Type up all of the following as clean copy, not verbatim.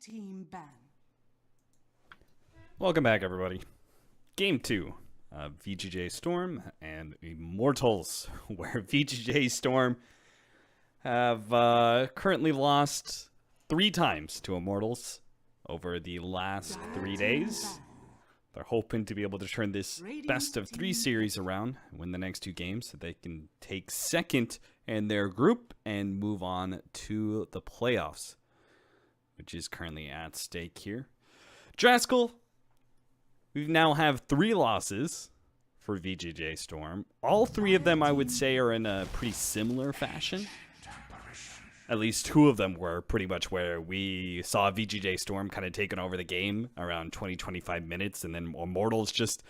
team ban. Welcome back, everybody. Game 2 of VGJ.Storm and Immortals, where VGJ.Storm have currently lost 3 times to Immortals over the last 3 days. They're hoping to be able to turn this best of 3 series around, win the next 2 games so they can take second in their group and move on to the playoffs, which is currently at stake here. Draskell, we now have 3 losses for VGJ.Storm. All 3 of them, I would say, are in a pretty similar fashion. At least 2 of them were pretty much where we saw VGJ.Storm kind of taking over the game around 20-25 minutes, and then Immortals just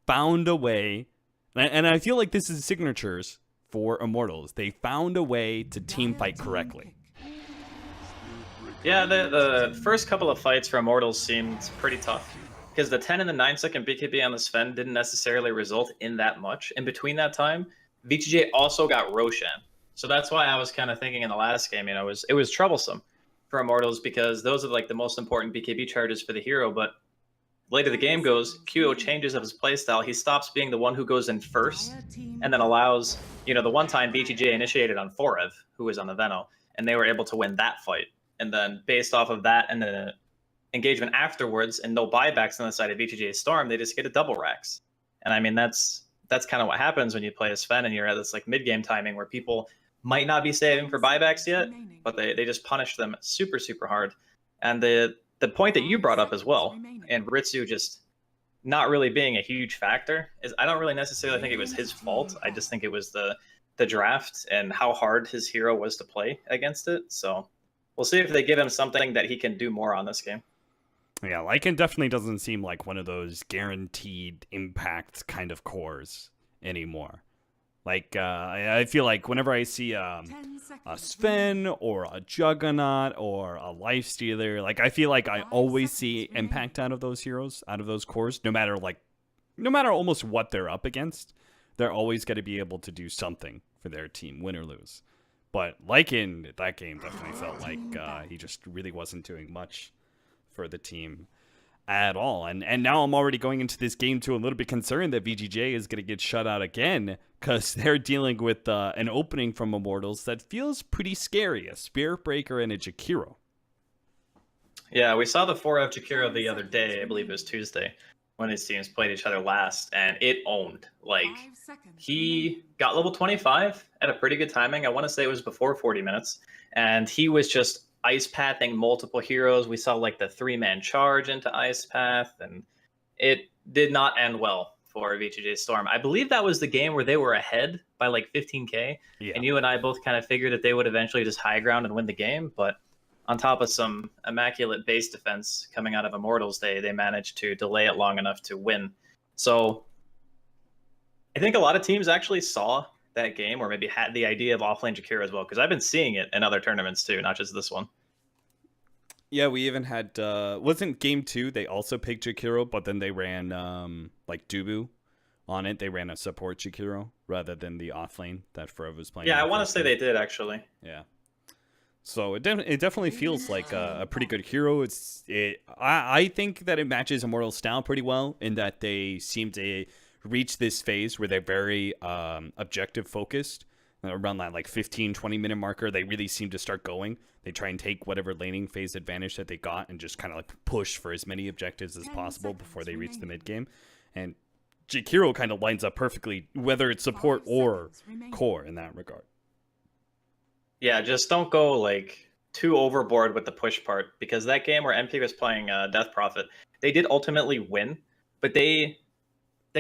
found a way. And I feel like this is signatures for Immortals. They found a way to team fight correctly. Yeah, the first couple of fights for Immortals seemed pretty tough, because the 10 and the 9-second BKB on the Sven didn't necessarily result in that much. In between that time, VGJ also got Roshan. So that's why I was kind of thinking in the last game, it was troublesome for Immortals, because those are like the most important BKB charges for the hero. But later the game goes, QO changes of his playstyle. He stops being the one who goes in first, and then allows, the one time VGJ initiated on Forev, who was on the Veno, and they were able to win that fight. And then based off of that and the engagement afterwards and no buybacks on the side of VGJ.Storm, they just get a double racks. And I mean, that's kind of what happens when you play a Sven and you're at this like mid-game timing where people might not be saving for buybacks yet, but they just punish them super, super hard. And the point that you brought up as well, and Ritsu just not really being a huge factor, is I don't really necessarily think it was his fault. I just think it was the draft and how hard his hero was to play against it. So we'll see if they give him something that he can do more on this game. Yeah, Lycan definitely doesn't seem like one of those guaranteed impact kind of cores anymore. Like, I feel like whenever I see a Sven or a Juggernaut or a Lifestealer, like I feel like I always see impact out of those heroes, out of those cores, no matter almost what they're up against. They're always going to be able to do something for their team, win or lose. But Lycan, that game definitely felt like he just really wasn't doing much for the team at all. And now I'm already going into this game too a little bit concerned that VGJ is going to get shut out again, because they're dealing with an opening from Immortals that feels pretty scary. A Spirit Breaker and a Jakiro. Yeah, we saw the 4F Jakiro the other day. I believe it was Tuesday, when his teams played each other last, and it owned. Like, he got level 25 at a pretty good timing. I want to say it was before 40 minutes, and he was just ice pathing multiple heroes. We saw like the 3-man charge into ice path, and it did not end well for VGJ.Storm. I believe that was the game where they were ahead by like 15k, and you and I both kind of figured that they would eventually just high ground and win the game. But on top of some immaculate base defense coming out of Immortals, they managed to delay it long enough to win. So I think a lot of teams actually saw that game, or maybe had the idea of offlane Jakiro as well, because I've been seeing it in other tournaments too, not just this one. Yeah, we even had wasn't game 2 they also picked Jakiro, but then they ran like Dubu on it. They ran a support Jakiro rather than the offlane that Forev was playing. Yeah, I want to say they did actually. Yeah. So it definitely feels like a pretty good hero. I think that it matches Immortal's style pretty well, in that they seem to reach this phase where they're very objective focused. Around that like 15-20 minute marker, they really seem to start going. They try and take whatever laning phase advantage that they got and just kind of like push for as many objectives as possible before they reach the mid game. And Jakiro kind of lines up perfectly, whether it's support or core in that regard. Yeah, just don't go like too overboard with the push part, because that game where MP was playing Death Prophet, they did ultimately win, but they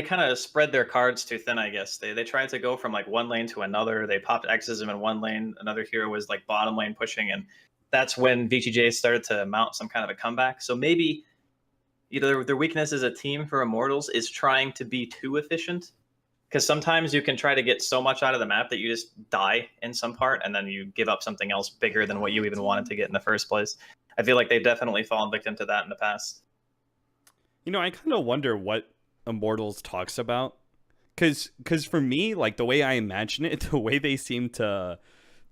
kind of spread their cards too thin, I guess. They tried to go from like one lane to another. They popped Exism in one lane. Another hero was like bottom lane pushing, and that's when VGJ started to mount some kind of a comeback. So maybe either their weakness as a team for Immortals is trying to be too efficient, because sometimes you can try to get so much out of the map that you just die in some part, and then you give up something else bigger than what you even wanted to get in the first place. I feel like they've definitely fallen victim to that in the past. I kind of wonder what Immortals talks about, because for me, like the way I imagine it, the way they seem to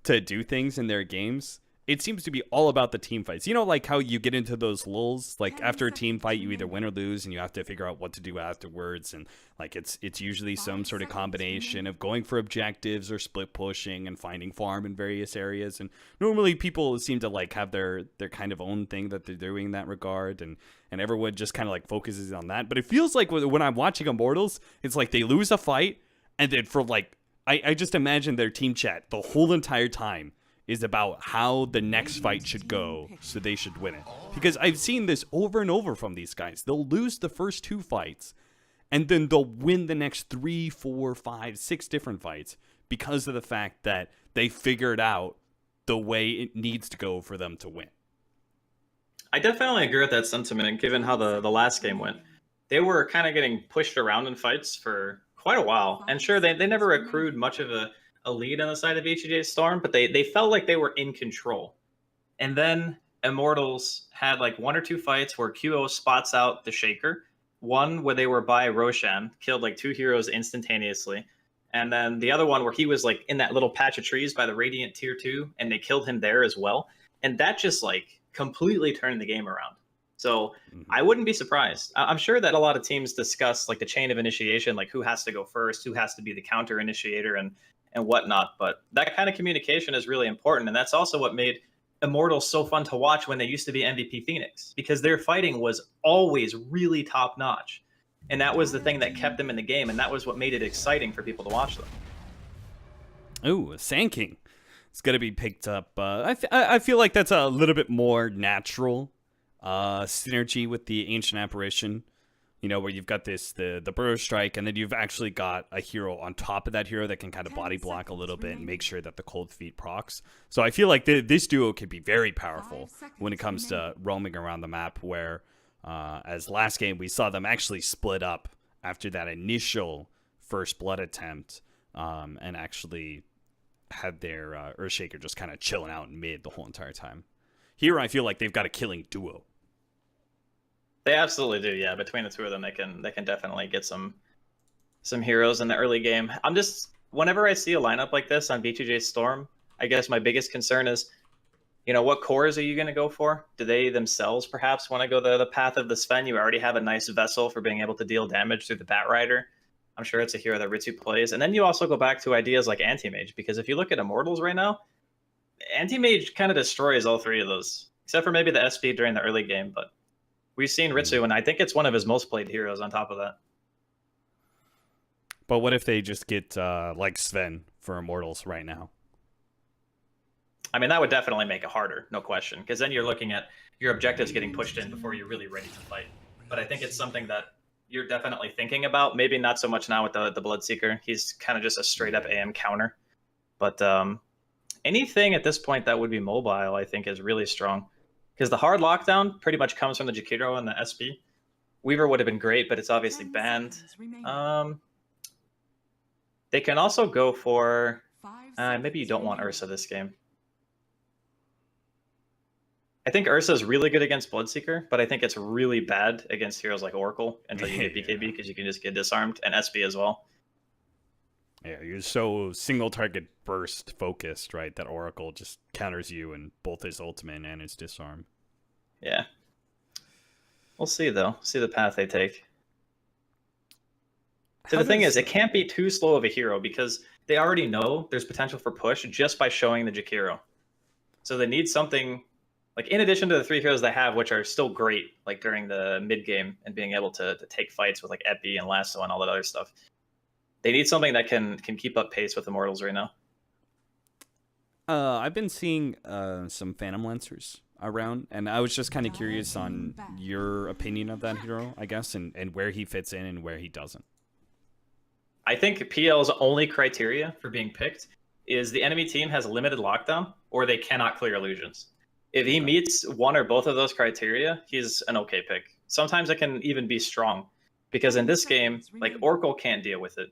do things in their games it seems to be all about the team fights. You know, like how you get into those lulls, like after a team fight, you either win or lose, and you have to figure out what to do afterwards. And like it's usually some sort of combination of going for objectives or split pushing and finding farm in various areas. And normally people seem to like have their kind of own thing that they're doing in that regard, and everyone just kind of like focuses on that. But it feels like when I'm watching Immortals, it's like they lose a fight, and then for like I just imagine their team chat the whole entire time is about how the next fight should go, so they should win it. Because I've seen this over and over from these guys. They'll lose the first 2 fights, and then they'll win the next 3, 4, 5, 6 different fights because of the fact that they figured out the way it needs to go for them to win. I definitely agree with that sentiment, given how the last game went. They were kind of getting pushed around in fights for quite a while. And sure, they never accrued much of a lead on the side of VGJ.Storm, but they felt like they were in control. And then Immortals had like 1 or 2 fights where QO spots out the Shaker. One where they were by Roshan, killed like 2 heroes instantaneously. And then the other one where he was like in that little patch of trees by the Radiant tier 2, and they killed him there as well. And that just like completely turned the game around. So I wouldn't be surprised. I'm sure that a lot of teams discuss like the chain of initiation, like who has to go first, who has to be the counter initiator, and whatnot. But that kind of communication is really important. And that's also what made Immortals so fun to watch when they used to be MVP Phoenix, because their fighting was always really top notch. And that was the thing that kept them in the game. And that was what made it exciting for people to watch them. Ooh, Sand King. It's going to be picked up. I feel like that's a little bit more natural synergy with the Ancient Apparition. You know, where you've got the Burrow Strike, and then you've actually got a hero on top of that hero that can kind of body block a little bit and make sure that the Cold Feet procs. So I feel like this duo can be very powerful when it comes to roaming around the map, where as last game we saw them actually split up after that initial first blood attempt, and actually had their Earthshaker just kind of chilling out in mid the whole entire time. Here I feel like they've got a killing duo. They absolutely do, yeah. Between the 2 of them, they can definitely get some heroes in the early game. I'm just, whenever I see a lineup like this on VGJ.Storm, I guess my biggest concern is, you know, what cores are you going to go for? Do they themselves perhaps want to go the path of the Sven? You already have a nice vessel for being able to deal damage through the Bat Rider. I'm sure it's a hero that Ritsu plays. And then you also go back to ideas like Anti-Mage, because if you look at Immortals right now, Anti-Mage kind of destroys all 3 of those, except for maybe the SP during the early game, but we've seen Ritsu, and I think it's one of his most played heroes on top of that. But what if they just get like Sven for Immortals right now? I mean, that would definitely make it harder, no question, because then you're looking at your objectives getting pushed in before you're really ready to fight. But I think it's something that you're definitely thinking about. Maybe not so much now with the Bloodseeker. He's kind of just a straight-up AM counter. But anything at this point that would be mobile, I think, is really strong. Because the hard lockdown pretty much comes from the Jakiro and the SP. Weaver would have been great, but it's obviously banned. They can also go for... maybe you don't want Ursa this game. I think Ursa is really good against Bloodseeker, but I think it's really bad against heroes like Oracle until you get BKB, because you can just get disarmed, and SP as well. Yeah, you're so single target burst focused, right? That Oracle just counters you in both his ultimate and his disarm. Yeah. We'll see, though. See the path they take. So the thing is, it can't be too slow of a hero, because they already know there's potential for push just by showing the Jakiro. So they need something, like in addition to the 3 heroes they have, which are still great, like during the mid game and being able to take fights with like Epi and Lasso and all that other stuff. They need something that can keep up pace with Immortals right now. I've been seeing some Phantom Lancers around, and I was just kind of curious on your opinion of that hero, I guess, and where he fits in and where he doesn't. I think PL's only criteria for being picked is the enemy team has limited lockdown, or they cannot clear illusions. If he meets one or both of those criteria, he's an okay pick. Sometimes it can even be strong, because in this game, like Oracle can't deal with it.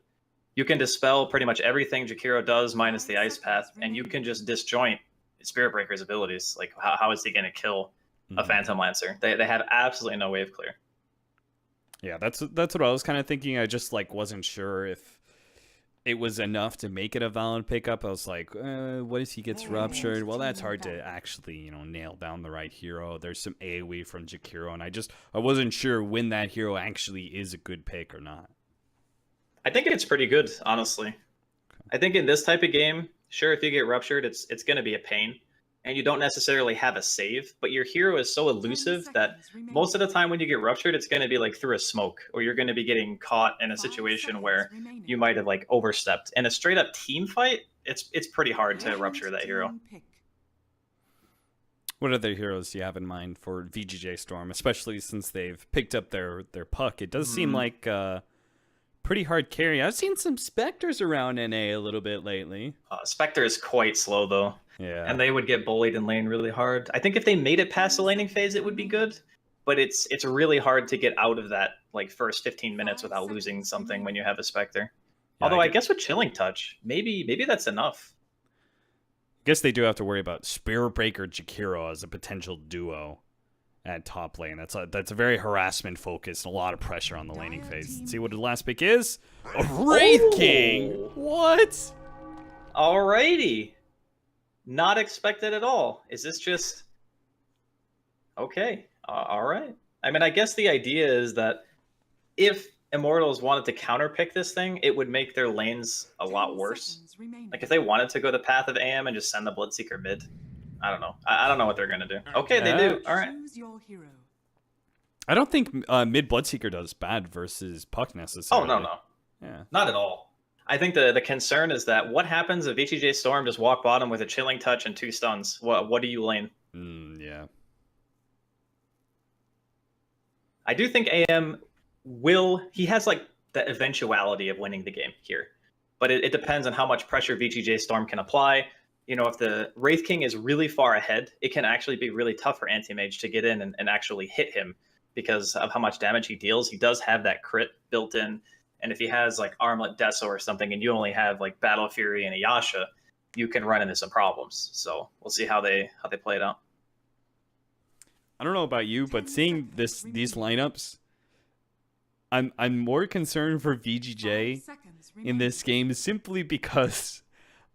You can dispel pretty much everything Jakiro does minus the Ice Path, and you can just disjoint Spirit Breaker's abilities. Like, how is he going to kill a Phantom Lancer? They have absolutely no wave clear. Yeah, that's what I was kind of thinking. I just like wasn't sure if it was enough to make it a valid pickup. I was like, what if he gets ruptured? Well, that's hard to actually, nail down the right hero. There's some AoE from Jakiro, and I wasn't sure when that hero actually is a good pick or not. I think it's pretty good, honestly. Okay. I think in this type of game, sure, if you get ruptured, it's going to be a pain. And you don't necessarily have a save, but your hero is so elusive that most of the time when you get ruptured, it's going to be like through a smoke, or you're going to be getting caught in a situation where you might have like overstepped. In a straight up team fight, it's pretty hard to rupture that hero. What other heroes do you have in mind for VGJ.Storm, especially since they've picked up their puck? It does seem like pretty hard carry. I've seen some Spectres around NA a little bit lately. Spectre is quite slow though. Yeah. And they would get bullied in lane really hard. I think if they made it past the laning phase, it would be good. But it's really hard to get out of that like first 15 minutes without losing something when you have a Spectre. Yeah, although I guess with Chilling Touch, maybe that's enough. I guess they do have to worry about Spirit Breaker Jakiro as a potential duo at top lane. That's a very harassment focused, a lot of pressure on the laning phase. Let's see what the last pick is. A Wraith King! What? Alrighty. Not expected at all. Is this just... Okay. All right. I mean, I guess the idea is that if Immortals wanted to counterpick this thing, it would make their lanes a lot worse. Like, if they wanted to go the path of AM and just send the Bloodseeker mid, I don't know. I don't know what they're going to do. Okay, they do. All right. I don't think mid Bloodseeker does bad versus Puck necessarily. Oh, no. Yeah. Not at all. I think the concern is that what happens if VGJ.Storm just walk bottom with a Chilling Touch and 2 stuns? What do you lane? Yeah. I do think AM he has like the eventuality of winning the game here. But it depends on how much pressure VGJ.Storm can apply. If the Wraith King is really far ahead, it can actually be really tough for Anti-Mage to get in and actually hit him because of how much damage he deals. He does have that crit built in. And if he has like Armlet Deso or something, and you only have like Battle Fury and Ayasha, you can run into some problems. So we'll see how they play it out. I don't know about you, but seeing these lineups, I'm more concerned for VGJ in this game simply because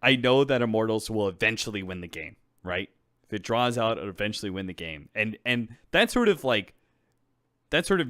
I know that Immortals will eventually win the game, right? If it draws out, it'll eventually win the game, and that sort of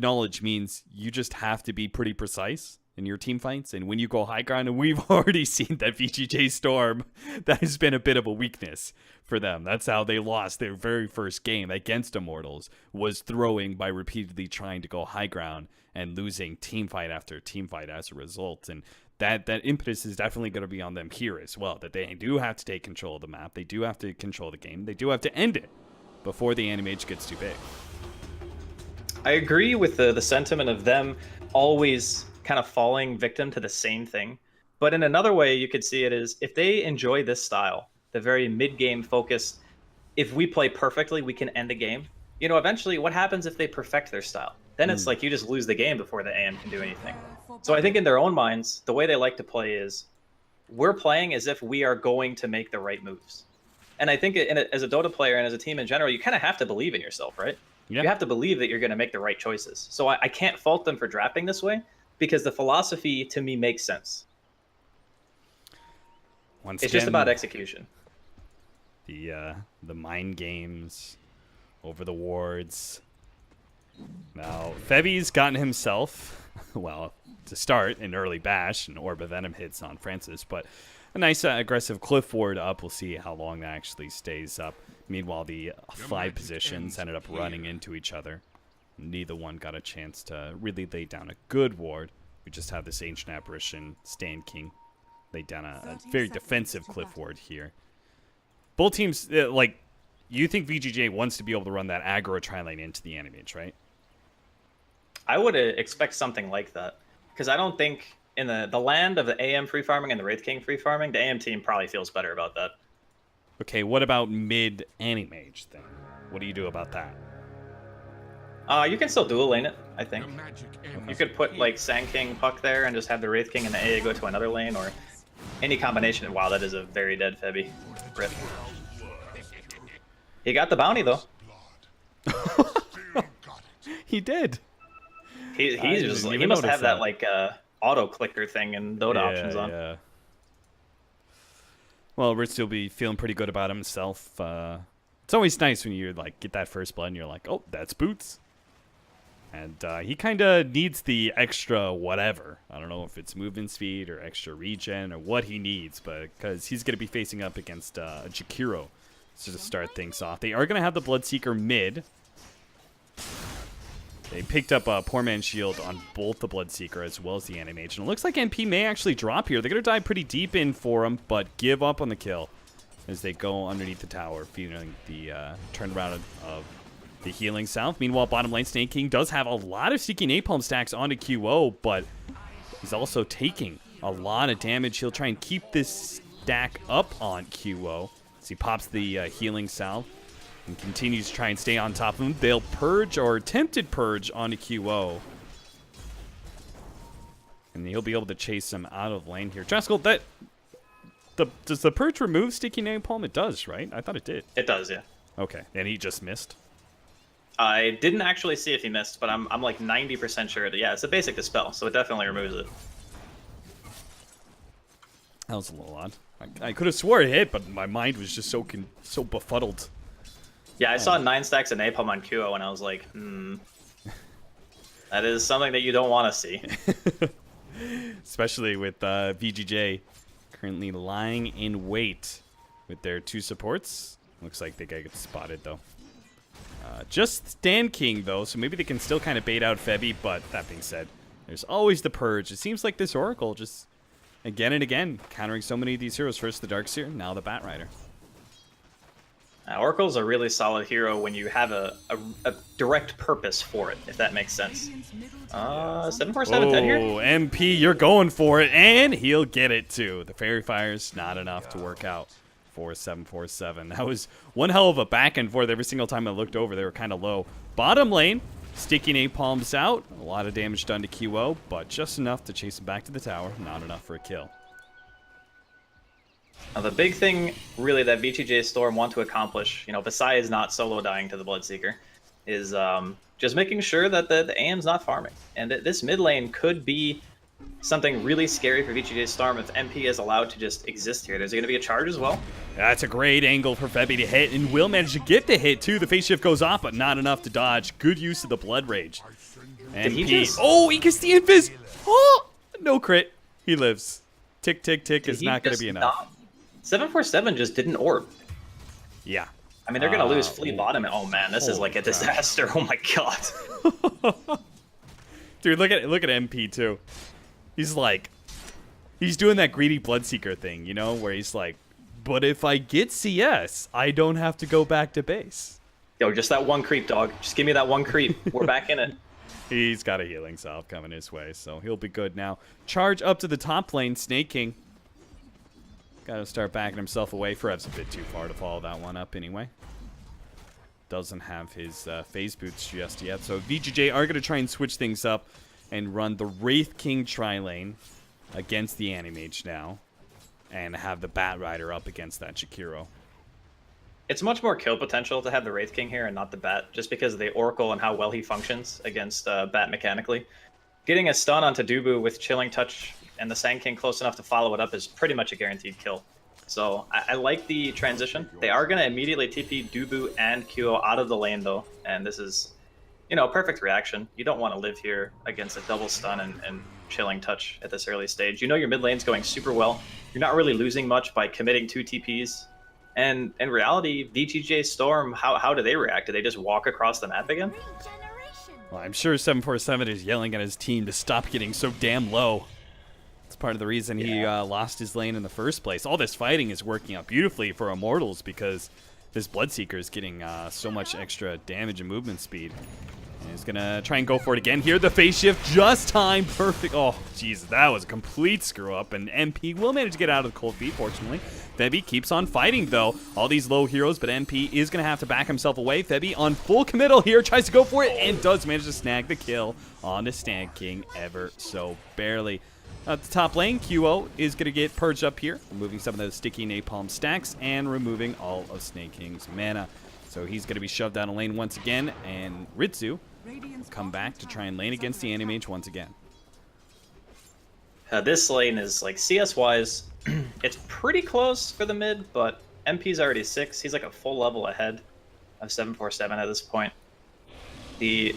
knowledge means you just have to be pretty precise in your team fights, and when you go high ground, and we've already seen that VGJ.Storm, that has been a bit of a weakness for them. That's how they lost their very first game against Immortals, was throwing by repeatedly trying to go high ground and losing team fight after team fight as a result. And that impetus is definitely going to be on them here as well, that they do have to take control of the map, they do have to control the game, they do have to end it before the Anti-Mage gets too big. I agree with the sentiment of them always kind of falling victim to the same thing. But in another way, you could see it is if they enjoy this style, the very mid-game focus, if we play perfectly, we can end the game. Eventually, what happens if they perfect their style? Then it's like you just lose the game before the AM can do anything. So I think in their own minds, the way they like to play is we're playing as if we are going to make the right moves. And I think as a Dota player and as a team in general, you kind of have to believe in yourself, right? Yeah. You have to believe that you're going to make the right choices. So I can't fault them for drafting this way because the philosophy to me makes sense. It's just about execution. The mind games over the wards. Now, Febi's gotten himself, well, to start, an early bash, and Orb of Venom hits on Francis, but a nice aggressive cliff ward up. We'll see how long that actually stays up. Meanwhile, the 5 positions ended up running into each other. Neither one got a chance to really lay down a good ward. We just have this Ancient Apparition, Stand King, lay down a very defensive cliff ward here. Both teams, you think VGJ wants to be able to run that aggro tri-lane into the Anti-Mage, right? I would expect something like that. Because I don't think in the land of the AM free farming and the Wraith King free farming, the AM team probably feels better about that. Okay, what about mid Anti-Mage then? What do you do about that? You can still dual lane it, I think. You could put like Sand King Puck there and just have the Wraith King and the AA go to another lane, or any combination. Wow, that is a very dead Febby. Rip. He got the bounty though. He did. He must have that like auto clicker thing and Dota options on. Yeah. Well, Ritz will be feeling pretty good about himself. It's always nice when you like get that first blood and you're like, oh, that's Boots. And he kind of needs the extra whatever. I don't know if it's movement speed or extra regen or what he needs, but because he's going to be facing up against Jakiro to start things off. They are going to have the Bloodseeker mid. They picked up a Poor Man's Shield on both the Bloodseeker as well as the Animage. And it looks like MP may actually drop here. They're going to dive pretty deep in for him, but give up on the kill as they go underneath the tower, feeling the turnaround of the healing south. Meanwhile, bottom lane, Snake King does have a lot of sticky napalm stacks onto QO, but he's also taking a lot of damage. He'll try and keep this stack up on QO as he pops the healing south and continues to try and stay on top of him. They'll purge or attempted purge onto QO. And he'll be able to chase him out of lane here. Jaskal, does the purge remove sticky napalm? It does, right? I thought it did. It does, yeah. Okay, and he just missed. I didn't actually see if he missed, but I'm like 90% sure that, yeah, it's a basic dispel, so it definitely removes it. That was a little odd. I could have swore it hit, but my mind was just so befuddled. Yeah, I saw 9 stacks of napalm on QO, and I was like, that is something that you don't want to see. Especially with VGJ currently lying in wait with their 2 supports. Looks like they get spotted, though. Just Stand King, though, so maybe they can still kind of bait out Febby, but that being said, there's always the Purge. It seems like this Oracle just, again and again, countering so many of these heroes. First the Darkseer, now the Bat Rider. Oracle's a really solid hero when you have a direct purpose for it, if that makes sense. 747 dead here? Oh, MP, you're going for it, and he'll get it, too. The Fairy Fire's not enough to work out for 747. That was one hell of a back and forth. Every single time I looked over, they were kind of low. Bottom lane, sticky napalms out. A lot of damage done to QO, but just enough to chase him back to the tower. Not enough for a kill. Now, the big thing, really, that VGJ.Storm want to accomplish, besides not solo dying to the Bloodseeker, is just making sure that the AM's not farming. And this mid lane could be something really scary for VGJ.Storm if MP is allowed to just exist here. There's going to be a charge as well. That's a great angle for Febby to hit, and will manage to get the hit, too. The phase shift goes off, but not enough to dodge. Good use of the Blood Rage. MP. Oh, he gets the invis. Oh, no crit. He lives. Tick, tick, tick is not going to be enough. 747 just didn't orb. Yeah. I mean, they're going to lose Flea Bottom. Oh, man, this is like a disaster. Oh, my God. Dude, look at MP, too. He's like, he's doing that greedy Bloodseeker thing, where he's like, but if I get CS, I don't have to go back to base. Yo, just that one creep, dog. Just give me that one creep. We're back in it. He's got a healing salve coming his way, so he'll be good now. Charge up to the top lane, Snake King. Got to start backing himself away. Frev's a bit too far to follow that one up anyway. Doesn't have his phase boots just yet, so VGJ are going to try and switch things up and run the Wraith King tri-lane against the Animage now, and have the Bat Rider up against that Shakiro. It's much more kill potential to have the Wraith King here and not the Bat, just because of the Oracle and how well he functions against Bat mechanically. Getting a stun onto Dubu with Chilling Touch and the Sand King close enough to follow it up is pretty much a guaranteed kill. So I like the transition. They are going to immediately TP Dubu and QO out of the lane, though, and this is, a perfect reaction. You don't want to live here against a double stun and Chilling Touch at this early stage. Your mid lane's going super well. You're not really losing much by committing 2 TPs. And in reality, VGJ.Storm, how do they react? Do they just walk across the map again? Well, I'm sure 747 is yelling at his team to stop getting so damn low. It's part of the reason he lost his lane in the first place. All this fighting is working out beautifully for Immortals because this Bloodseeker is getting so much extra damage and movement speed. And he's going to try and go for it again here. The phase shift just timed perfect. Oh, jeez, that was a complete screw-up. And MP will manage to get out of the cold feet, fortunately. Febby keeps on fighting, though. All these low heroes, but MP is going to have to back himself away. Febby on full committal here, tries to go for it, and does manage to snag the kill on the Stand King ever so barely. At the top lane, QO is going to get purged up here, removing some of those sticky napalm stacks and removing all of Snake King's mana. So he's going to be shoved down a lane once again, and Ritsu come back to try and lane against the Animage once again. This lane is, like, CS-wise, it's pretty close for the mid, but MP's already 6. He's like a full level ahead of 747 at this point. The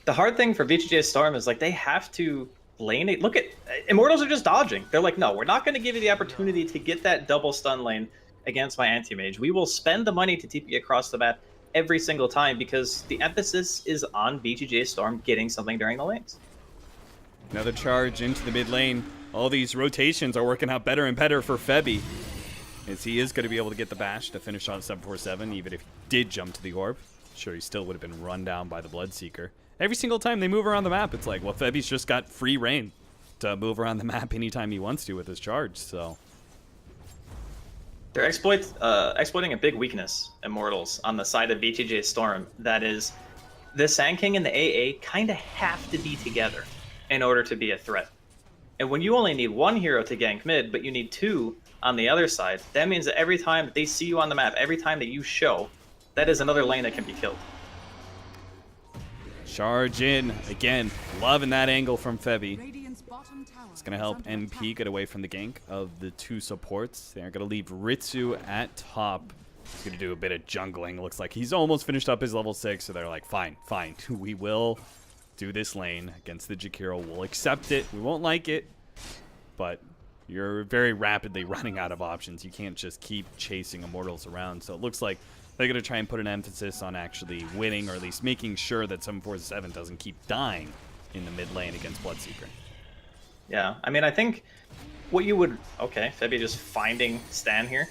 hard thing for VGJ.Storm is like they have to lane it. Look at Immortals are just dodging. They're like, no, we're not going to give you the opportunity to get that double stun lane against my anti-mage. We will spend the money to TP across the map every single time because the emphasis is on VGJ.Storm getting something during the lanes. Another charge into the mid lane. All these rotations are working out better and better for Febby, as he is going to be able to get the bash to finish on 747, even if he did jump to the orb. Sure, he still would have been run down by the Bloodseeker. Every single time they move around the map, it's like, well, Febby's just got free reign to move around the map anytime he wants to with his charge, so. They're exploiting a big weakness, Immortals, on the side of VGJ.Storm. That is, the Sand King and the AA kind of have to be together in order to be a threat. And when you only need one hero to gank mid, but you need 2 on the other side, that means that every time that they see you on the map, every time that you show, that is another lane that can be killed. Charge in. Again, loving that angle from Febby. It's going to help NP get away from the gank of the 2 supports. They're going to leave Ritsu at top. He's going to do a bit of jungling. Looks like he's almost finished up his level 6, so they're like, fine, fine. We will do this lane against the Jakiro. We'll accept it. We won't like it, but you're very rapidly running out of options. You can't just keep chasing Immortals around. So it looks like they're going to try and put an emphasis on actually winning, or at least making sure that 747 doesn't keep dying in the mid lane against Bloodseeker. Yeah, I mean, I think what you would... Okay, Febby just finding Stan here.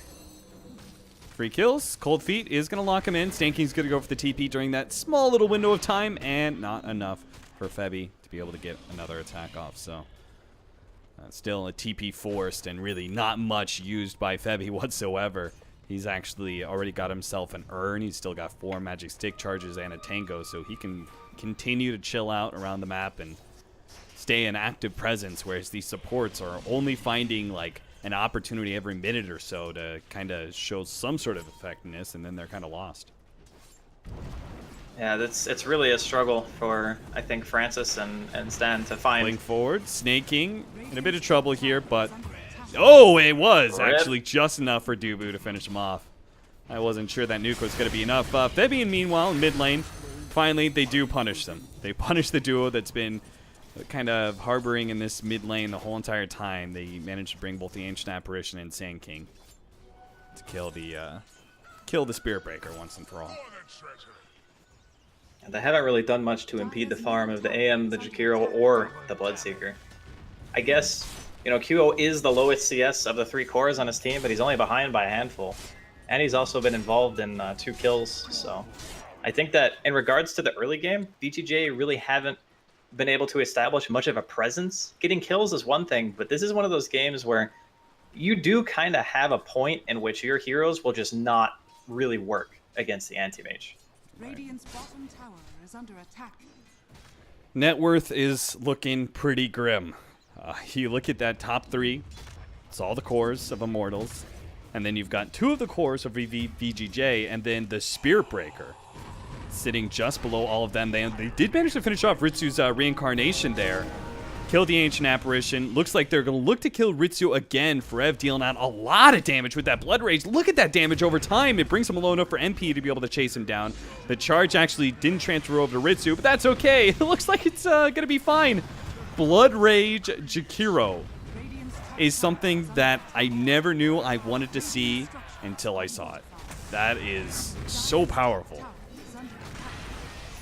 Free kills. Cold Feet is going to lock him in. Stan King's going to go for the TP during that small little window of time, and not enough for Febby to be able to get another attack off. So still a TP forced and really not much used by Febby whatsoever. He's actually already got himself an urn. He's still got 4 magic stick charges and a tango, so he can continue to chill out around the map and stay an active presence, whereas these supports are only finding like an opportunity every minute or so to kind of show some sort of effectiveness, and then they're kind of lost. Yeah, it's really a struggle for, I think, Francis and Stan to find. Pulling forward, snaking, in a bit of trouble here, but oh, it was actually just enough for Dubu to finish him off. I wasn't sure that nuke was going to be enough. Fabian, meanwhile, in mid lane, finally they do punish them. They punish the duo that's been kind of harboring in this mid lane the whole entire time. They managed to bring both the Ancient Apparition and Sand King to kill the Spirit Breaker once and for all. They haven't really done much to impede the farm of the AM, the Jakiro, or the Bloodseeker. I guess, you know, QO is the lowest CS of the 3 cores on his team, but he's only behind by a handful. And he's also been involved in 2 kills, so I think that in regards to the early game, VGJ really haven't been able to establish much of a presence. Getting kills is one thing, but this is one of those games where you do kind of have a point in which your heroes will just not really work against the anti-mage. Radiant's bottom tower is under attack. Net worth is looking pretty grim. You look at that top 3, it's all the cores of Immortals, and then you've got 2 of the cores of VGJ, and then the Spirit Breaker sitting just below all of them. They did manage to finish off Ritsu's reincarnation there. Kill the Ancient Apparition. Looks like they're going to look to kill Ritsu again. Forev dealing out a lot of damage with that Blood Rage. Look at that damage over time. It brings him low enough for MP to be able to chase him down. The charge actually didn't transfer over to Ritsu, but that's okay. It looks like it's going to be fine. Blood Rage Jakiro is something that I never knew I wanted to see until I saw it. That is so powerful.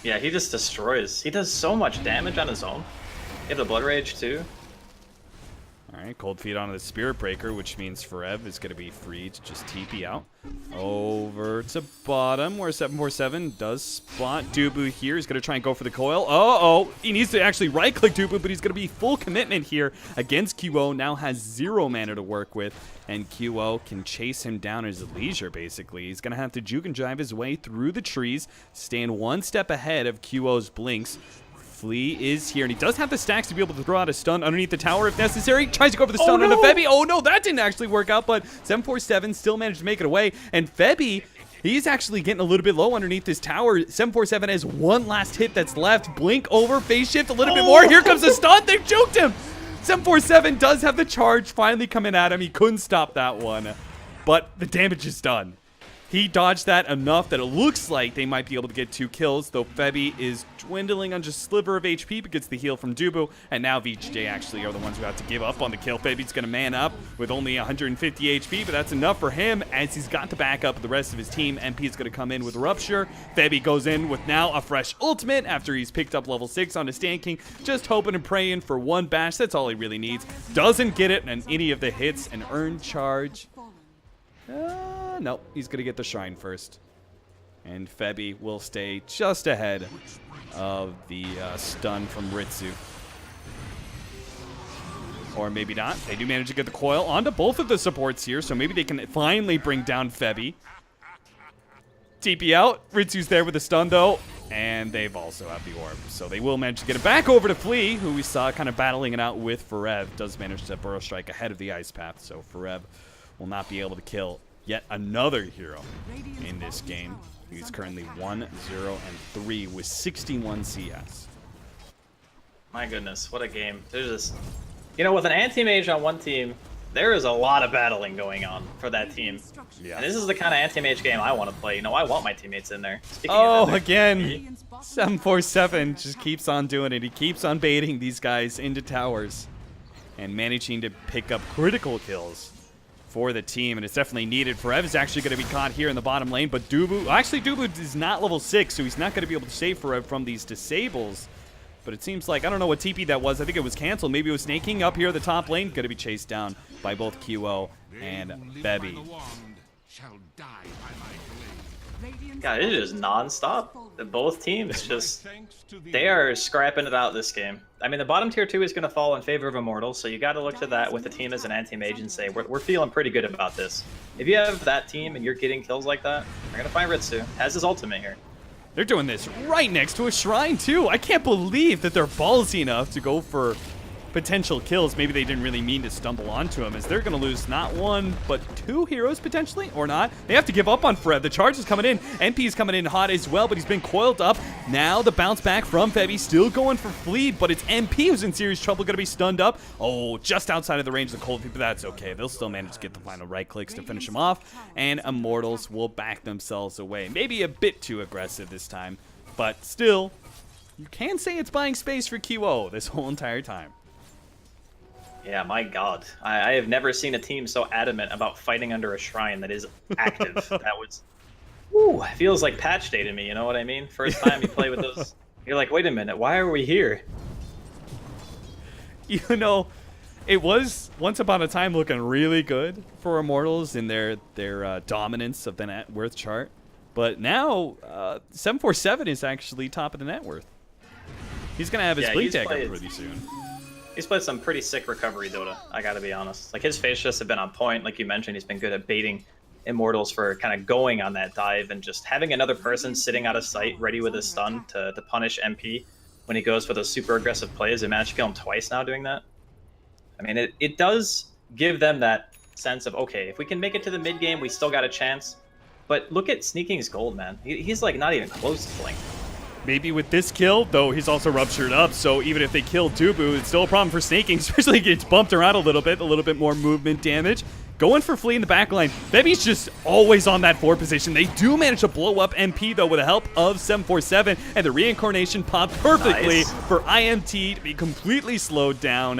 Yeah, he just destroys. He does so much damage on his own. You have the Blood Rage too. Alright, Cold Feet onto the Spirit Breaker, which means Forev is going to be free to just TP out. Over to bottom, where 747 does spot Dubu here. He's going to try and go for the coil. Uh-oh! He needs to actually right-click Dubu, but he's going to be full commitment here against QO. Now has 0 mana to work with, and QO can chase him down at his leisure, basically. He's going to have to juke and jive his way through the trees, stand 1 step ahead of QO's blinks. Flea is here, and he does have the stacks to be able to throw out a stun underneath the tower if necessary. Tries to go for the stun on the Febby. Oh no, that didn't actually work out, but 747 still managed to make it away. And Febby, he's actually getting a little bit low underneath this tower. 747 has 1 last hit that's left. Blink over, phase shift a little bit more. Here comes the stun. They've juked him. 747 does have the charge finally coming at him. He couldn't stop that one, but the damage is done. He dodged that enough that it looks like they might be able to get 2 kills, though Febby is dwindling on just a sliver of HP but gets the heal from Dubu, and now VGJ actually are the ones who have to give up on the kill. Febby's going to man up with only 150 HP, but that's enough for him as he's got to back up the rest of his team. MP is going to come in with Rupture. Febby goes in with now a fresh ultimate after he's picked up level 6 on his Stand King, just hoping and praying for 1 bash. That's all he really needs. Doesn't get it in any of the hits, and earned charge. No, he's going to get the shrine first. And Febby will stay just ahead of the stun from Ritsu. Or maybe not. They do manage to get the coil onto both of the supports here, so maybe they can finally bring down Febby. TP out. Ritsu's there with the stun, though. And they've also have the orb. So they will manage to get it back over to Flea, who we saw kind of battling it out with Forev. Does manage to Burrow Strike ahead of the Ice Path, so Forev will not be able to kill yet another hero in this game. He's currently 1-0-3 with 61 CS. My goodness, what a game. There's just, you know, with an anti-mage on one team, there is a lot of battling going on for that team. Yeah. And this is the kind of anti-mage game I want to play. You know, I want my teammates in there. Again, 747 just keeps on doing it. He keeps on baiting these guys into towers and managing to pick up critical kills for the team, and it's definitely needed. Forev is actually going to be caught here in the bottom lane, but Dubu is not level 6, so he's not going to be able to save Forev from these disables. But it seems like, I don't know what TP that was. I think it was canceled. Maybe it was snaking up here at the top lane. Going to be chased down by both QO and Febby. God, it is non-stop. Both teams just, they are scrapping it out this game. I mean, the bottom tier 2 is going to fall in favor of Immortals, so you got to look to that with the team as an anti-mage and say, we're feeling pretty good about this. If you have that team and you're getting kills like that, you're going to find Ritsu. Has his ultimate here. They're doing this right next to a shrine, too. I can't believe that they're ballsy enough to go for potential kills. Maybe they didn't really mean to stumble onto him, as they're going to lose not 1, but 2 heroes potentially, or not. They have to give up on Fred. The charge is coming in. NP is coming in hot as well, but he's been coiled up. Now the bounce back from Febby, still going for Flea, but it's MP who's in serious trouble, going to be stunned up. Oh, just outside of the range of the cold feet, but that's okay. They'll still manage to get the final right clicks to finish him off, and Immortals will back themselves away. Maybe a bit too aggressive this time, but still, you can say it's buying space for QO this whole entire time. Yeah, my god. I have never seen a team so adamant about fighting under a shrine that is active. That was... Woo, feels like patch day to me, you know what I mean? First time you play with those, you're like, wait a minute, why are we here? You know, it was once upon a time looking really good for Immortals in their dominance of the net worth chart. But now, 747 is actually top of the net worth. He's going to have his blink tag up pretty soon. He's played some pretty sick recovery Dota, I gotta be honest. Like, his face shots have been on point. Like you mentioned, he's been good at baiting Immortals for kind of going on that dive and just having another person sitting out of sight, ready with his stun to punish MP when he goes for those super aggressive plays. They managed to kill him twice now doing that. I mean, it does give them that sense of, okay, if we can make it to the mid game, we still got a chance. But look at Sneaking's gold, man. He's like not even close to blink. Maybe with this kill, though he's also ruptured up, so even if they kill Dubu, it's still a problem for Snaking, especially if it gets bumped around a little bit more movement damage. Going for Flea in the backline. Febby's just always on that 4 position. They do manage to blow up MP, though, with the help of 747, and the reincarnation popped perfectly for IMT to be completely slowed down.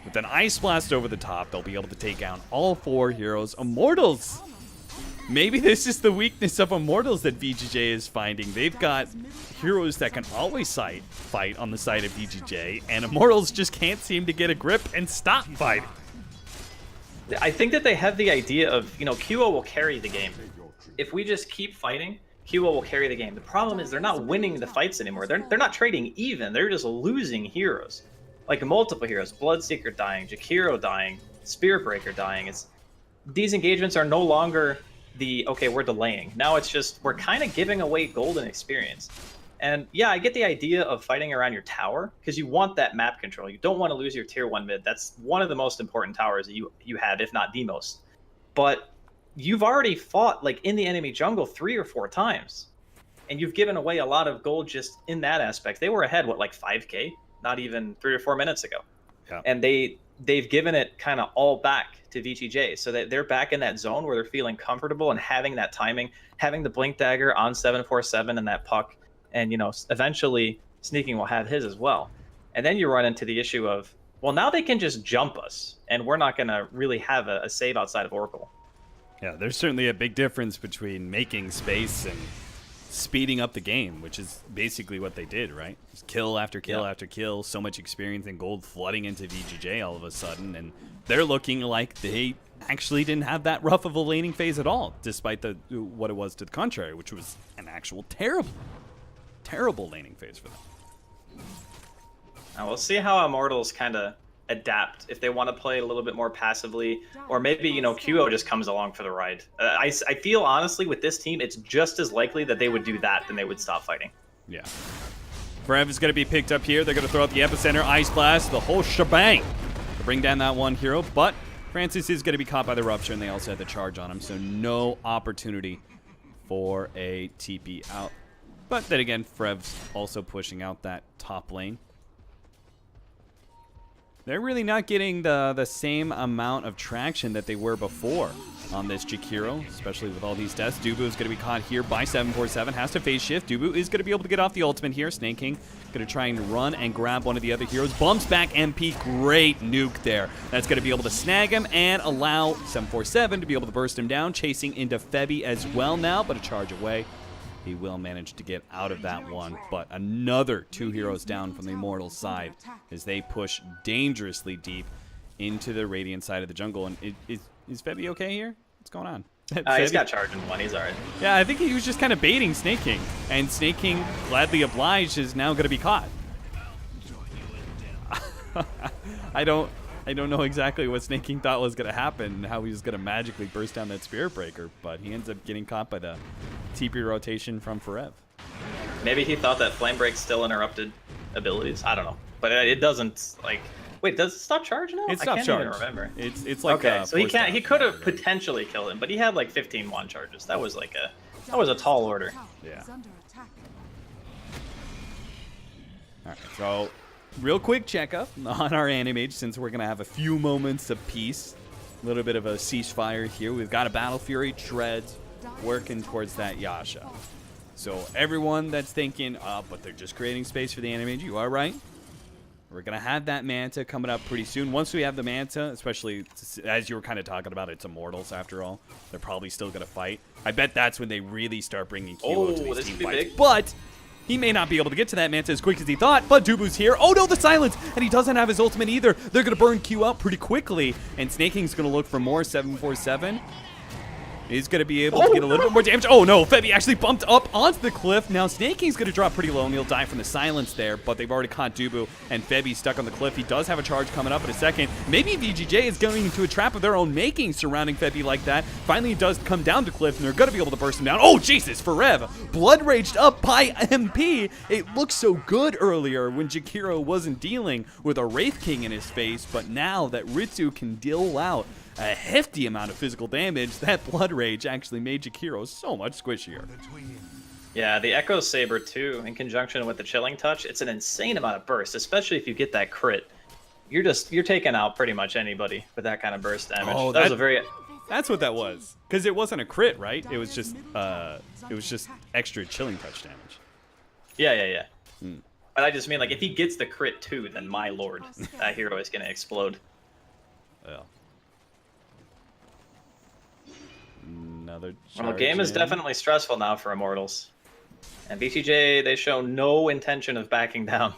With an Ice Blast over the top, they'll be able to take down all 4 heroes. Immortals! Maybe this is the weakness of Immortals that VGJ is finding. They've got heroes that can always fight on the side of VGJ, and Immortals just can't seem to get a grip and stop fighting. I think that they have the idea of, you know, QO will carry the game. If we just keep fighting, QO will carry the game. The problem is they're not winning the fights anymore. They're not trading even. They're just losing heroes. Like multiple heroes. Bloodseeker dying, Jakiro dying, Spearbreaker dying. These engagements are no longer okay, we're delaying. Now it's just, we're kind of giving away golden experience. And yeah, I get the idea of fighting around your tower, because you want that map control. You don't want to lose your tier 1 mid. That's one of the most important towers that you have, if not the most. But you've already fought, like, in the enemy jungle 3 or 4 times. And you've given away a lot of gold just in that aspect. They were ahead, what, like 5k? Not even 3 or 4 minutes ago. Yeah. And they've given it kind of all back to VGJ, so that they're back in that zone where they're feeling comfortable and having that timing, having the blink dagger on 747 and that puck, and eventually Sneaking will have his as well. And then you run into the issue of, well, now they can just jump us, and we're not going to really have a save outside of Oracle. Yeah, there's certainly a big difference between making space and speeding up the game, which is basically what they did, right? Just kill after kill after kill, so much experience and gold flooding into VGJ all of a sudden, and they're looking like they actually didn't have that rough of a laning phase at all, despite what it was to the contrary, which was an actual terrible laning phase for them. Now we'll see how Immortals kind of adapt, if they want to play a little bit more passively, or maybe QO just comes along for the ride. I feel honestly with this team, it's just as likely that they would do that than they would stop fighting. Yeah. Brev is going to be picked up here. They're going to throw out the epicenter, ice blast, the whole shebang to bring down that one hero. But Francis is going to be caught by the rupture, and they also had the charge on him, so no opportunity for a TP out. But then again, Frev's also pushing out that top lane. They're really not getting the same amount of traction that they were before on this Jakiro, especially with all these deaths. Dubu is going to be caught here by 747, has to phase shift. Dubu is going to be able to get off the ultimate here. Snake King going to try and run and grab one of the other heroes. Bumps back MP, great nuke there. That's going to be able to snag him and allow 747 to be able to burst him down, chasing into Febby as well now, but a charge away. He will manage to get out of that one, but another 2 heroes down from the Immortals side as they push dangerously deep into the Radiant side of the jungle. And is Febby okay here? What's going on? He's got charge in one. He's all right. Yeah, I think he was just kind of baiting Snake King, and Snake King, gladly obliged, is now going to be caught. I don't know exactly what Snake King thought was going to happen and how he was going to magically burst down that Spirit Breaker, but he ends up getting caught by the TP rotation from Forev. Maybe he thought that Flame Break still interrupted abilities. I don't know. But it doesn't, like... Wait, does it stop charge now? It stopped I can't charge. even remember. It's like... Okay, so he could have potentially killed him, but he had like 15 wand charges. That was like that was a tall order. Yeah. Alright, so... real quick checkup on our Animage, since we're going to have a few moments of peace. A little bit of a ceasefire here. We've got a Battle Fury, Treads, working towards that Yasha. So everyone that's thinking, but they're just creating space for the Animage, you are right. We're going to have that Manta coming up pretty soon. Once we have the Manta, especially as you were kind of talking about, it's Immortals after all. They're probably still going to fight. I bet that's when they really start bringing Kilo to these team fights. Big. But... he may not be able to get to that Manta as quick as he thought, but Dubu's here. Oh no, the silence! And he doesn't have his ultimate either. They're going to burn Q out pretty quickly, and Snake King's going to look for more 747. He's going to be able to get a little bit more damage. Oh no, Febby actually bumped up onto the cliff. Now Snake King's going to drop pretty low, and he'll die from the silence there, but they've already caught Dubu, and Febby's stuck on the cliff. He does have a charge coming up in a second. Maybe VGJ is going into a trap of their own making surrounding Febby like that. Finally, he does come down to cliff, and they're going to be able to burst him down. Oh, Jesus, Forev. Blood raged up by MP. It looked so good earlier when Jakiro wasn't dealing with a Wraith King in his face, but now that Ritsu can deal out a hefty amount of physical damage, that Blood Rage actually made Jakiro so much squishier. Yeah, the Echo Saber too, in conjunction with the Chilling Touch, it's an insane amount of burst, especially if you get that crit. You're taking out pretty much anybody with that kind of burst damage. Oh, that was a very... That's what that was. Because it wasn't a crit, right? It was just extra Chilling Touch damage. Yeah. But I just mean, like, if he gets the crit too, then my lord, that hero is going to explode. Yeah. Another well, the game is definitely stressful now for Immortals. And VGJ, they show no intention of backing down.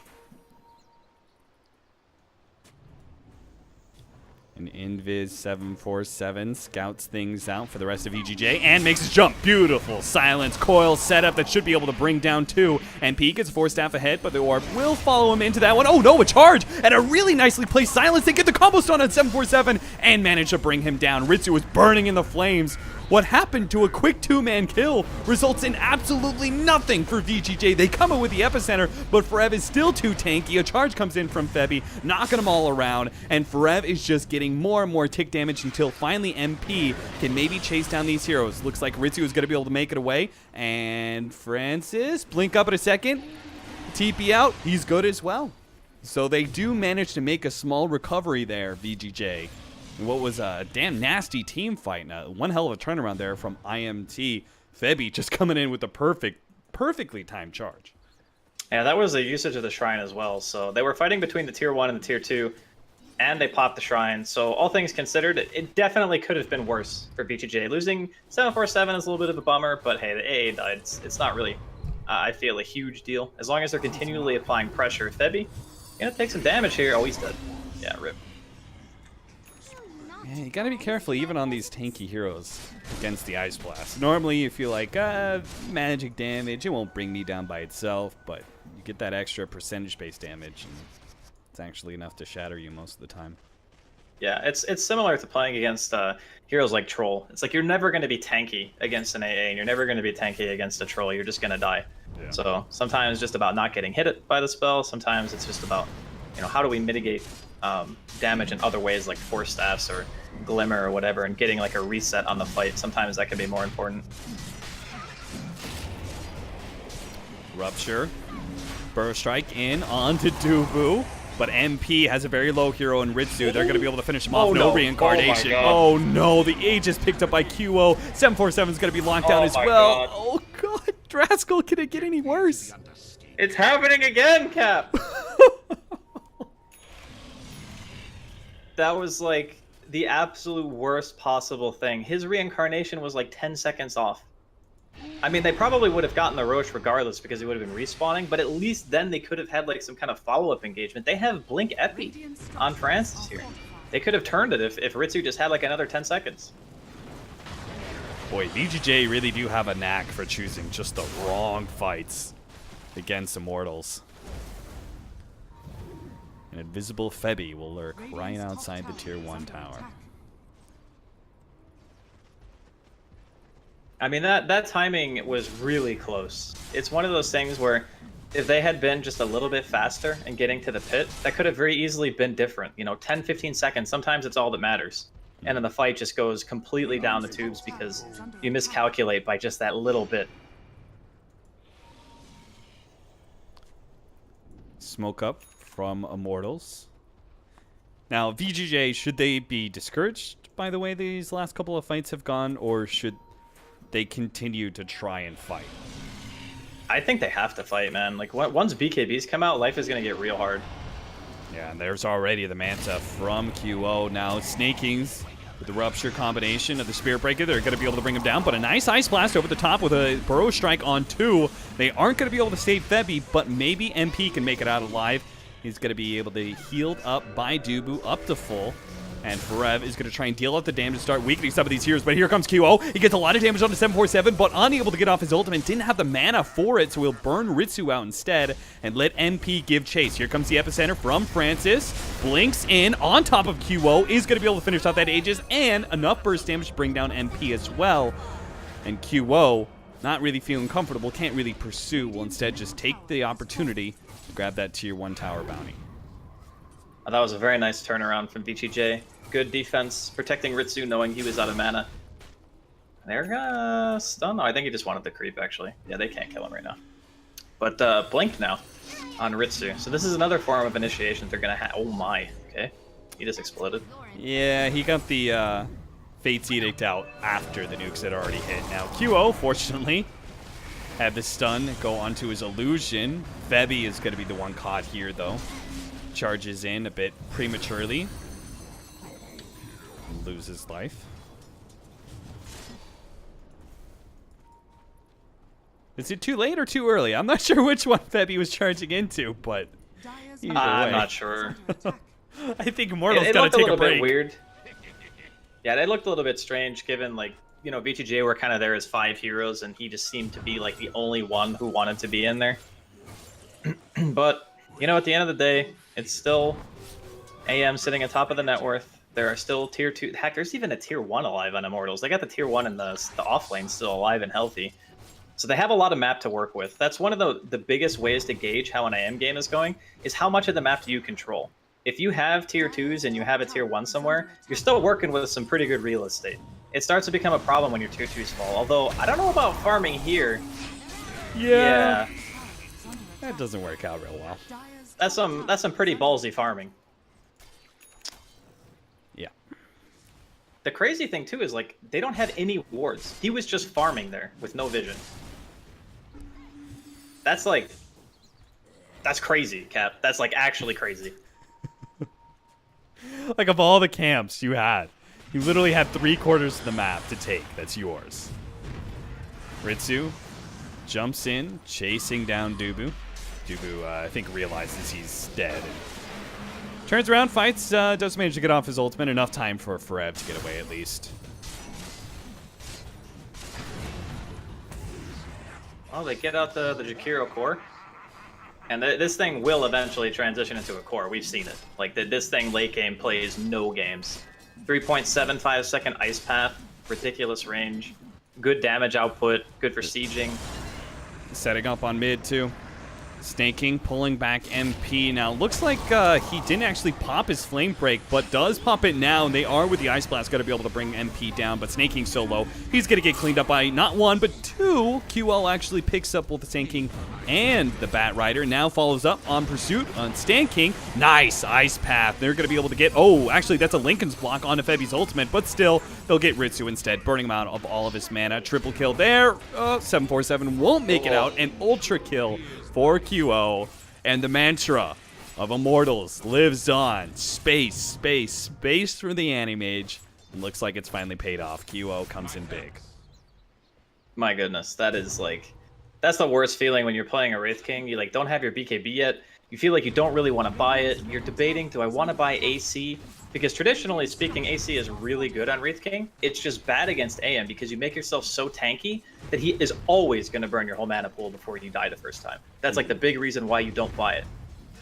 An Invis 747 scouts things out for the rest of VGJ and makes his jump. Beautiful silence coil setup that should be able to bring down 2. And P gets 4 staff ahead, but the orb will follow him into that one. Oh no, a charge and a really nicely placed silence. They get the combo stun on 747 and manage to bring him down. Ritsu was burning in the flames. What happened to a quick 2-man kill results in absolutely nothing for VGJ. They come in with the epicenter, but Forev is still too tanky. A charge comes in from Febby, knocking them all around, and Forev is just getting more and more tick damage until finally MP can maybe chase down these heroes. Looks like Ritsu is going to be able to make it away, and Francis, blink up in a second, TP out, he's good as well. So they do manage to make a small recovery there, VGJ. What was a damn nasty team fight. Now, one hell of a turnaround there from IMT. Febby just coming in with a perfectly timed charge. Yeah, that was a usage of the Shrine as well. So they were fighting between the Tier 1 and the Tier 2, and they popped the Shrine. So all things considered, it definitely could have been worse for BGJ. Losing 747 is a little bit of a bummer, but hey, the AA died. It's not really, I feel, a huge deal. As long as they're continually applying pressure. Febby, gonna take some damage here. Oh, he's dead. Yeah, rip. Yeah, you gotta be careful even on these tanky heroes against the Ice Blast. Normally you feel like, magic damage, it won't bring me down by itself, but you get that extra percentage-based damage, and it's actually enough to shatter you most of the time. Yeah, it's similar to playing against heroes like Troll. It's like you're never going to be tanky against an AA, and you're never going to be tanky against a Troll. You're just going to die. Yeah. So sometimes it's just about not getting hit by the spell. Sometimes it's just about, how do we mitigate damage in other ways like Force Staffs or Glimmer or whatever, and getting like a reset on the fight. Sometimes that can be more important. Rupture. Burrow Strike in onto Dubu. But MP has a very low hero in Ritsu. They're going to be able to finish him off. No reincarnation. Oh no, the Aegis picked up by QO. 747 is going to be locked down as well. God. Oh god, Draskell, can it get any worse? It's happening again, Cap. That was like the absolute worst possible thing. His reincarnation was like 10 seconds off. I mean, they probably would have gotten the Roche regardless because he would have been respawning, but at least then they could have had like some kind of follow-up engagement. They have Blink Epi on Francis here. They could have turned it if Ritsu just had like another 10 seconds. Boy, VGJ really do have a knack for choosing just the wrong fights against Immortals. An invisible Febby will lurk right outside the Tier 1 tower. I mean, that timing was really close. It's one of those things where if they had been just a little bit faster in getting to the pit, that could have very easily been different. 10, 15 seconds, sometimes it's all that matters. And then the fight just goes completely down the tubes because you miscalculate by just that little bit. Smoke up from Immortals. Now, VGJ, should they be discouraged by the way these last couple of fights have gone, or should they continue to try and fight? I think they have to fight, man. Like, once BKBs come out, life is going to get real hard. Yeah, and there's already the Manta from QO. Now, Snakings with the Rupture combination of the Spirit Breaker. They're going to be able to bring him down, but a nice Ice Blast over the top with a Burrow Strike on 2. They aren't going to be able to save Febby, but maybe MP can make it out alive. He's going to be able to healed up by Dubu up to full. And Forev is going to try and deal out the damage to start weakening some of these heroes. But here comes QO. He gets a lot of damage onto 747, but unable to get off his ultimate. Didn't have the mana for it, so he'll burn Ritsu out instead and let MP give chase. Here comes the epicenter from Francis. Blinks in on top of QO. Is going to be able to finish off that Aegis and enough burst damage to bring down MP as well. And QO, not really feeling comfortable, can't really pursue. Will instead just take the opportunity to grab that Tier 1 tower bounty. That was a very nice turnaround from VGJ. Good defense, protecting Ritsu, knowing he was out of mana. They're gonna stun. Oh, I think he just wanted the creep, actually. Yeah, they can't kill him right now. But Blink now on Ritsu. So this is another form of initiation they're gonna have. Oh my, okay. He just exploded. Yeah, he got the Fate's Edict out after the nukes had already hit. Now, QO, fortunately, had the stun go onto his illusion. Febby is gonna be the one caught here, though. Charges in a bit prematurely. Loses life. Is it too late or too early? I'm not sure which one Febby was charging into, but I'm not sure. I think Immortals gotta take a break. It looked a little bit weird. Yeah, they looked a little bit strange given, like, VGJ were kind of there as 5 heroes, and he just seemed to be, like, the only one who wanted to be in there. But, at the end of the day, it's still AM sitting atop of the net worth. There are still Tier 2. Heck, there's even a Tier 1 alive on Immortals. They got the Tier 1 in the off lane still alive and healthy. So they have a lot of map to work with. That's one of the biggest ways to gauge how an AM game is going, is how much of the map do you control. If you have Tier 2s and you have a Tier 1 somewhere, you're still working with some pretty good real estate. It starts to become a problem when your Tier 2s fall. Although, I don't know about farming here. Yeah. That doesn't work out real well. That's some pretty ballsy farming. Yeah. The crazy thing too is like they don't have any wards. He was just farming there with no vision. That's crazy, Cap. That's like actually crazy. Like of all the camps you had, you literally had 3/4 of the map to take. That's yours. Ritsu jumps in, chasing down Dubu. Dubu, I think, realizes he's dead. And turns around, fights, does manage to get off his ultimate. Enough time for Forev to get away, at least. Well, they get out the Jakiro core. And this thing will eventually transition into a core. We've seen it. Like, this thing late game plays no games. 3.75 second ice path, ridiculous range, good damage output, good for sieging. Setting up on mid, too. Snaking, pulling back MP. Now, looks like he didn't actually pop his Flame Break, but does pop it now. And they are, with the Ice Blast, going to be able to bring MP down. But Snaking so low, he's going to get cleaned up by not one, but two. QL actually picks up both the Sand King and the Bat Rider. Now follows up on Pursuit on Stand King. Nice Ice Path. They're going to be able to get... Oh, actually, that's a Lincoln's block on Febi's ultimate, but still, they'll get Ritsu instead, burning him out of all of his mana. Triple kill there. 747 won't make it out. An Ultra kill for QO, and the mantra of Immortals lives on. Space, space, space for the Animage. And looks like it's finally paid off. QO comes in big. My goodness, that's the worst feeling when you're playing a Wraith King. You like don't have your BKB yet. You feel like you don't really want to buy it. You're debating, do I want to buy AC? Because traditionally speaking, AC is really good on Wraith King. It's just bad against AM because you make yourself so tanky that he is always going to burn your whole mana pool before you die the first time. That's like the big reason why you don't buy it.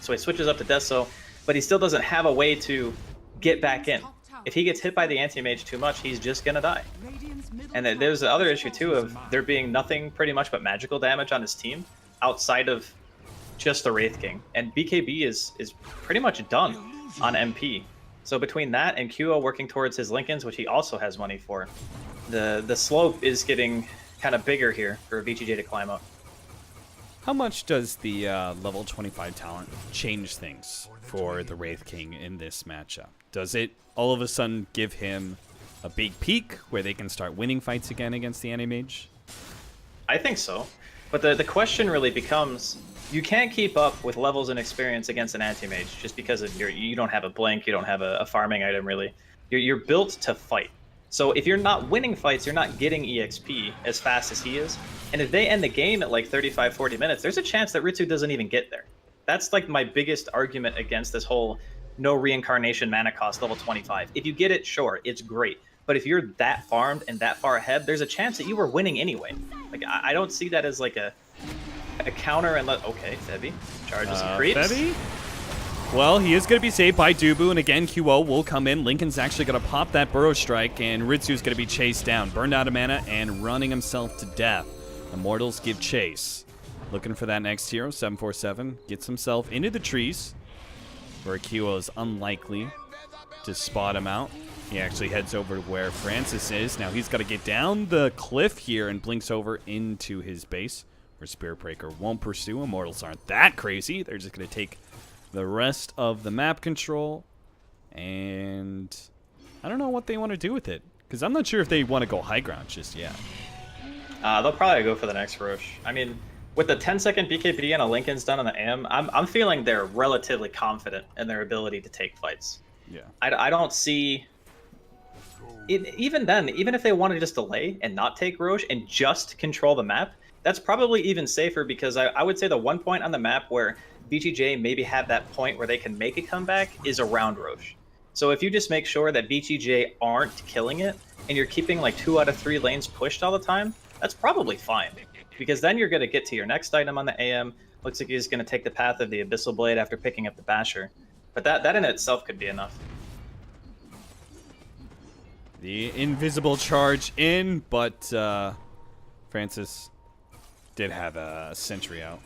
So he switches up to Deso, but he still doesn't have a way to get back in. If he gets hit by the anti-mage too much, he's just going to die. And then there's the other issue too of there being nothing pretty much but magical damage on his team outside of just the Wraith King. And BKB is pretty much done on MP. So between that and QO working towards his Lincolns, which he also has money for, the slope is getting kind of bigger here for VGJ to climb up. How much does the level 25 talent change things for the Wraith King in this matchup? Does it all of a sudden give him a big peak where they can start winning fights again against the Animage? I think so. But the question really becomes, you can't keep up with levels and experience against an anti-mage just because of you don't have a blink, you don't have a farming item really. You're built to fight. So if you're not winning fights, you're not getting EXP as fast as he is. And if they end the game at like 35, 40 minutes, there's a chance that Ritsu doesn't even get there. That's like my biggest argument against this whole no reincarnation mana cost level 25. If you get it, sure, it's great. But if you're that farmed and that far ahead, there's a chance that you were winning anyway. Like I don't see that as like a counter and okay, Febi charges and creeps. Febi? Well, he is going to be saved by Dubu, and again, QO will come in. Lincoln's actually going to pop that Burrow Strike, and Ritsu's going to be chased down, burned out of mana, and running himself to death. Immortals give chase. Looking for that next hero, 747, gets himself into the trees, where QO is unlikely to spot him out. He actually heads over to where Francis is. Now he's got to get down the cliff here and blinks over into his base, where Spirit Breaker won't pursue. Immortals aren't that crazy. They're just going to take the rest of the map control, and I don't know what they want to do with it, because I'm not sure if they want to go high ground just yet. They'll probably go for the next Roche. I mean, with the 10-second BKB and a Lincoln's done on the AM, I'm feeling they're relatively confident in their ability to take fights. Yeah. I don't see... Even then, even if they want to just delay and not take Roche and just control the map, that's probably even safer, because I would say the one point on the map where VGJ maybe have that point where they can make a comeback is around Roche. So if you just make sure that VGJ aren't killing it, and you're keeping like 2 out of 3 lanes pushed all the time, that's probably fine. Because then you're going to get to your next item on the AM. Looks like he's going to take the path of the Abyssal Blade after picking up the Basher. But that in itself could be enough. The invisible charge in, but Francis did have a sentry out.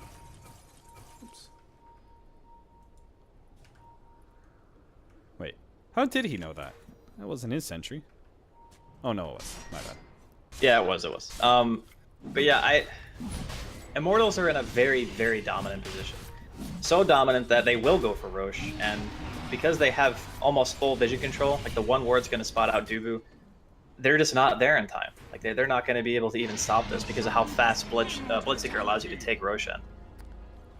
Oops. Wait, how did he know that? That wasn't his sentry. Oh no, it was. My bad. Yeah, it was. But yeah, Immortals are in a very, very dominant position. So dominant that they will go for Roche, and because they have almost full vision control, like the one ward's going to spot out Dubu, they're just not there in time. Like they're not going to be able to even stop this because of how fast Bloodseeker allows you to take Roshan.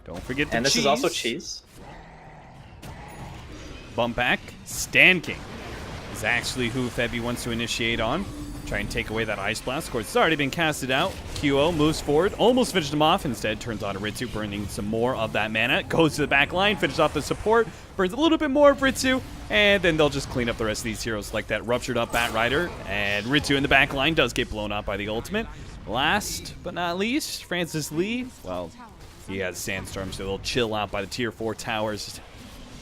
Don't forget the And this cheese. is also cheese. Bump back. Stand King is actually who Febby wants to initiate on. Try and take away that Ice Blast. Of course, it's already been casted out. QO moves forward, almost finished him off. Instead, turns on to Ritsu, burning some more of that mana. Goes to the back line, finishes off the support, burns a little bit more of Ritsu, and then they'll just clean up the rest of these heroes like that ruptured up Bat Rider. And Ritsu in the back line does get blown up by the ultimate. Last but not least, Francis Lee. Well, he has Sandstorm, so they'll chill out by the tier 4 towers.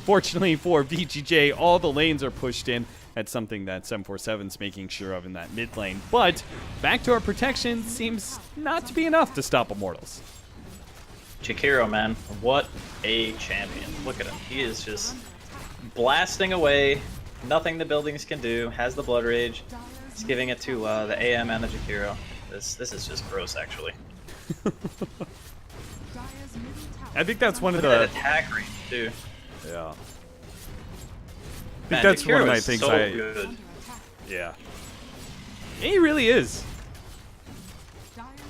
Fortunately for VGJ, all the lanes are pushed in. That's something that 747's making sure of in that mid lane. But backdoor protection seems not to be enough to stop Immortals. Jakiro, man, what a champion. Look at him. He is just blasting away. Nothing the buildings can do. Has the Blood Rage. He's giving it to the AM and the Jakiro. This is just gross, actually. I think that's one of Look at the... that attack range, too. Yeah. I Man, think that's one of Jakiro my is things so I... good. Yeah. He really is.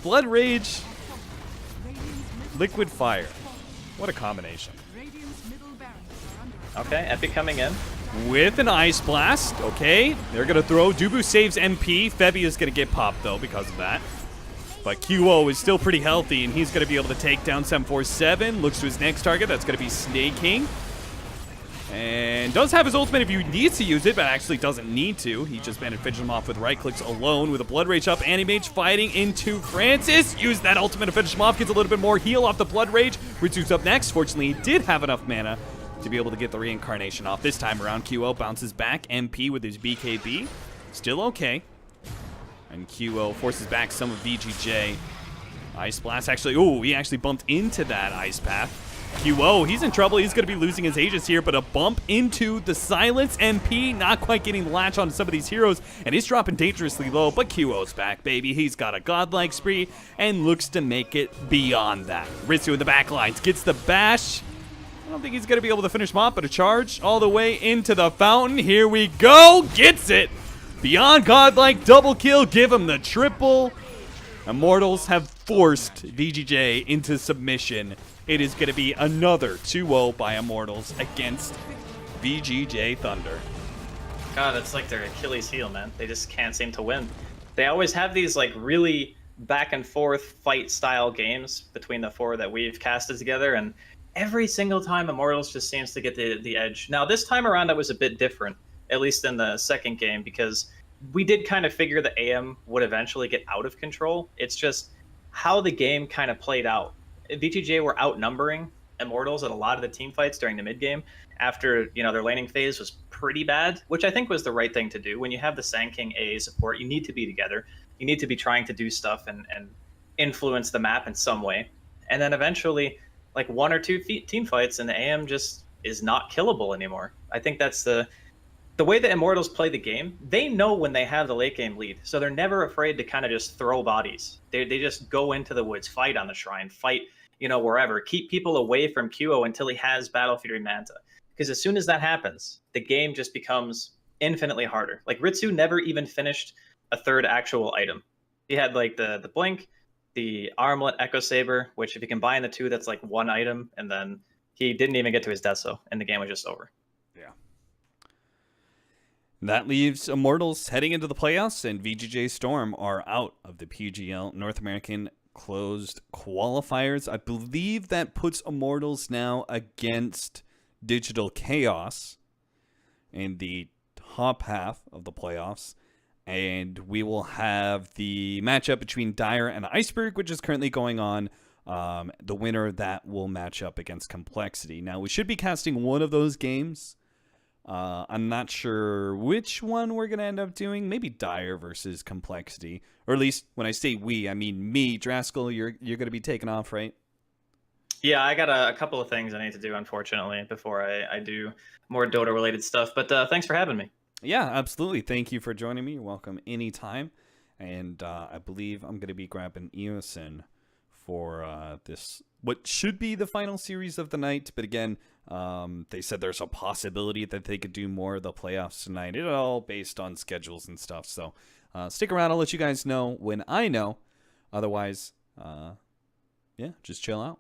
Blood Rage, Liquid Fire. What a combination. Okay, Epic coming in. With an Ice Blast, okay. They're going to throw. Dubu saves MP. Febby is going to get popped, though, because of that. But QO is still pretty healthy, and he's going to be able to take down 747. Looks to his next target. That's going to be Snake King. And does have his ultimate if he needs to use it, but actually doesn't need to. He just managed to finish him off with right clicks alone with a Blood Rage up. Animage fighting into Francis. Use that ultimate to finish him off. Gets a little bit more heal off the Blood Rage. Ritsu's up next. Fortunately, he did have enough mana to be able to get the reincarnation off. This time around, QO bounces back. MP with his BKB. Still okay. And QO forces back some of VGJ. Ice Blast actually, ooh, he actually bumped into that Ice Path. QO, he's in trouble. He's going to be losing his Aegis here, but a bump into the Silence. MP not quite getting the latch on some of these heroes, and he's dropping dangerously low, but QO's back, baby. He's got a godlike spree and looks to make it beyond that. Ritsu in the back lines gets the bash. I don't think he's going to be able to finish him off, but a charge all the way into the fountain. Here we go. Gets it. Beyond godlike double kill. Give him the triple. Immortals have forced VGJ into submission. It is going to be another 2-0 by Immortals against VGJ Thunder. God, that's like their Achilles heel, man. They just can't seem to win. They always have these like really back and forth fight style games between the four that we've casted together, and every single time Immortals just seems to get the edge. Now this time around that was a bit different, at least in the second game, because we did kind of figure the AM would eventually get out of control. It's just how the game kind of played out. VGJ were outnumbering Immortals at a lot of the team fights during the mid game after, you know, their laning phase was pretty bad, which I think was the right thing to do. When you have the Sand King AA support, you need to be together. You need to be trying to do stuff and influence the map in some way. And then eventually, like one or two team fights, and the AM just is not killable anymore. I think that's the way that Immortals play the game. They know when they have the late game lead, so they're never afraid to kind of just throw bodies. They just go into the woods, fight on the shrine, fight, you know, wherever. Keep people away from QO until he has Battle Fury Manta. Because as soon as that happens, the game just becomes infinitely harder. Like Ritsu never even finished a third actual item. He had like the Blink, the Armlet, Echo Saber, which if you combine the two, that's like one item, and then he didn't even get to his Deso, and the game was just over. Yeah. That leaves Immortals heading into the playoffs, and VGJ.Storm are out of the PGL North American closed qualifiers. I believe that puts Immortals now against Digital Chaos in the top half of the playoffs. And we will have the matchup between Dire and Iceberg, which is currently going on. The winner of that will match up against Complexity. Now, we should be casting one of those games. I'm not sure which one we're going to end up doing. Maybe Dire versus Complexity. Or at least when I say we, I mean me. Draskell, you're going to be taking off, right? Yeah, I got a couple of things I need to do, unfortunately, before I do more Dota-related stuff. But thanks for having me. Yeah, absolutely. Thank you for joining me. You're welcome anytime. And I believe I'm going to be grabbing Eosin for this, what should be the final series of the night. But again, they said there's a possibility that they could do more of the playoffs tonight. It's all based on schedules and stuff. So stick around. I'll let you guys know when I know. Otherwise, yeah, just chill out.